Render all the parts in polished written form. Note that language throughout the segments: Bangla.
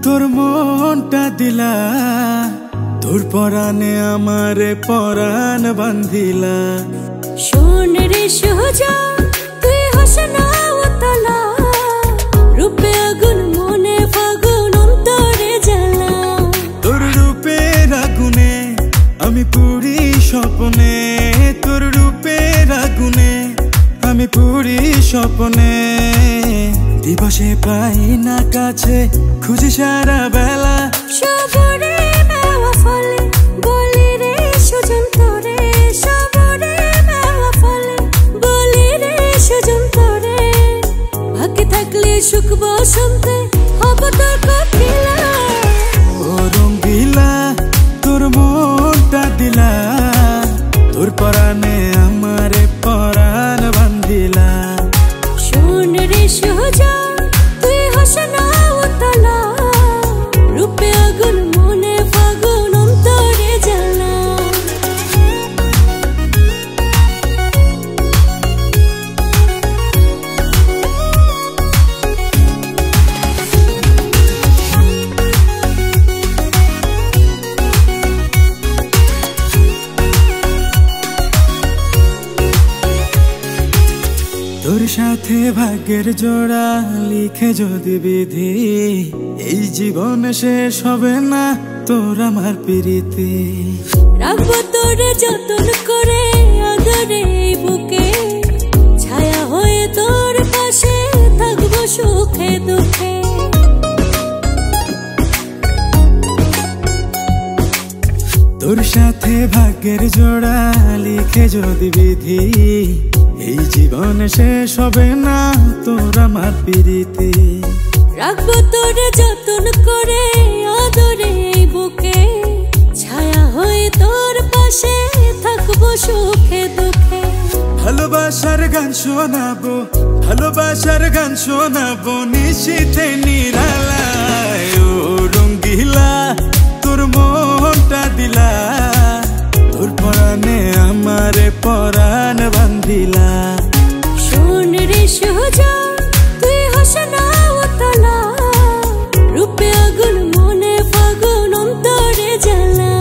তোর মনটা দিলা, তোর পরাণে আমারে পরাণ বান্ধিলা। শোন রে সোজা তুই হাসনা উতলা, রূপে আগুন মনে ফাগুন অন্তরে জ্বালা। তোর রূপের আগুনে আমি পুরি স্বপ্নে, তোর রূপের আগুনে আমি পুরি স্বপ্নে। দিবসে পাই না কাছে, খুঁজি সারা বেলা। সবরে মেওয়া ফলে বলি রে সুজন তোরে, সবরে মেওয়া ফলে বলি রে সুজন তোরে। ভাগ্যে থাকলে সুখ বসন্তে হব তোর কোকিলা। ও রঙ্গিলা তোর মনটা দিলা, তোর পরাণে আমারে পরাণ বান্ধিলা। শোন রে সোজা তুই হাসনা উতলা, রূপে আগুন মনে ফাগুন অন্তরে জ্বালা। তোর সাথে ভাগ্যের জোড়া লিখে যদি বিধি, এই জীবন শেষ হবে না তোর আমার প্রীতি। রাখবো তোরে যতন করে আদরে এই বুকে, ছায়া হয়ে তোর পাশে থাকবো সুখে দুঃখে। তোর সাথে ভাগ্যের জোড়া লিখে যদি বিধি, এই জীবন শেষ হবে না তোর আমার প্রীতি। রাখবো তোরে যতন করে আদরে এই বুকে, ছায়া হয়ে তোর পাশে থাকবো সুখে দুঃখে। ভালোবাসার গান শোনাবো, ভালোবাসার গান শোনাবো নিশীথে নিরালায়। ও রঙ্গিলা তোর মনটা দিলা, তোর পরাণে আমারে পরাণ বান্ধিলা। শোন রে সোজা তুই হাসনা উতলা, রূপে আগুন মনে ফাগুন অন্তরে জ্বালা।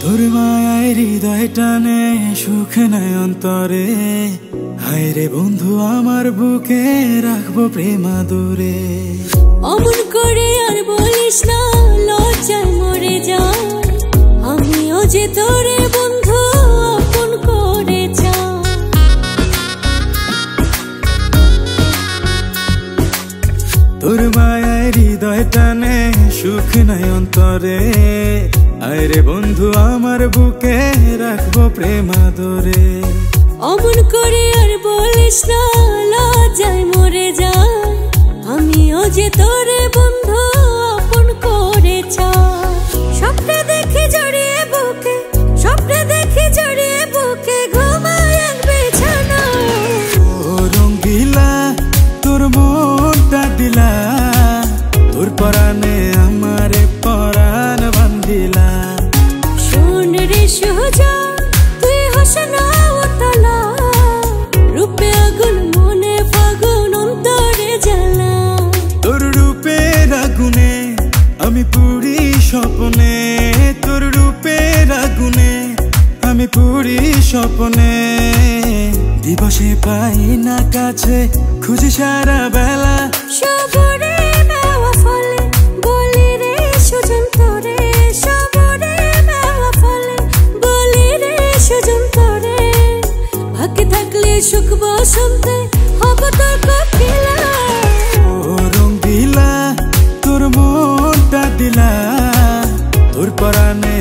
তোর মায়ায় হৃদয় টানে সুখ নাই অন্তরে, হায় রে বন্ধু আমার বুকে রাখবো প্রেম আদরে। অমন করে আর বলিস না লজ্জায় মরে যা, আমিও যে তোরে বন্ধু আপন করে যা। তোর মায়ায় হৃদয় টানে সুখ নাই অন্তরে, হায় রে বন্ধু আমার বুকে রাখবো প্রেম আদরে। অমন করে আর বলিস না লজ্জায় মরে যা, আমিও যে তোরে বন্ধু আপন করে চা। স্বপ্নে দেখি জড়িয়ে বুকে, স্বপ্নে দেখি জড়িয়ে বুকে, ঘুমায় এক বিছানা। ও রঙ্গিলা তোর মনটা দিলা, তোর পরাণে আমারে পরাণ বান্ধিলা। শোন রে সোজা তুই হাসনা উতলা, রূপে আগুন মনে ফাগুন অন্তরে জ্বালা। তোর রূপের আগুনে আমি পুরি স্বপ্নে, তোর রূপের আগুনে আমি পুরি স্বপ্নে। দিবসে পাই না কাছে, খুঁজি সারা বেলা। সবরে মেওয়া ফলে বলি রে সুজন তোরে, সবরে মেওয়া ফলে বলি রে সুজন তোরে। ভাগ্যে থাকলে সুখ বসন্তে হব তোর কোকিলা। ও রঙ্গিলা তোর মনটা দিলা, তোর পরাণে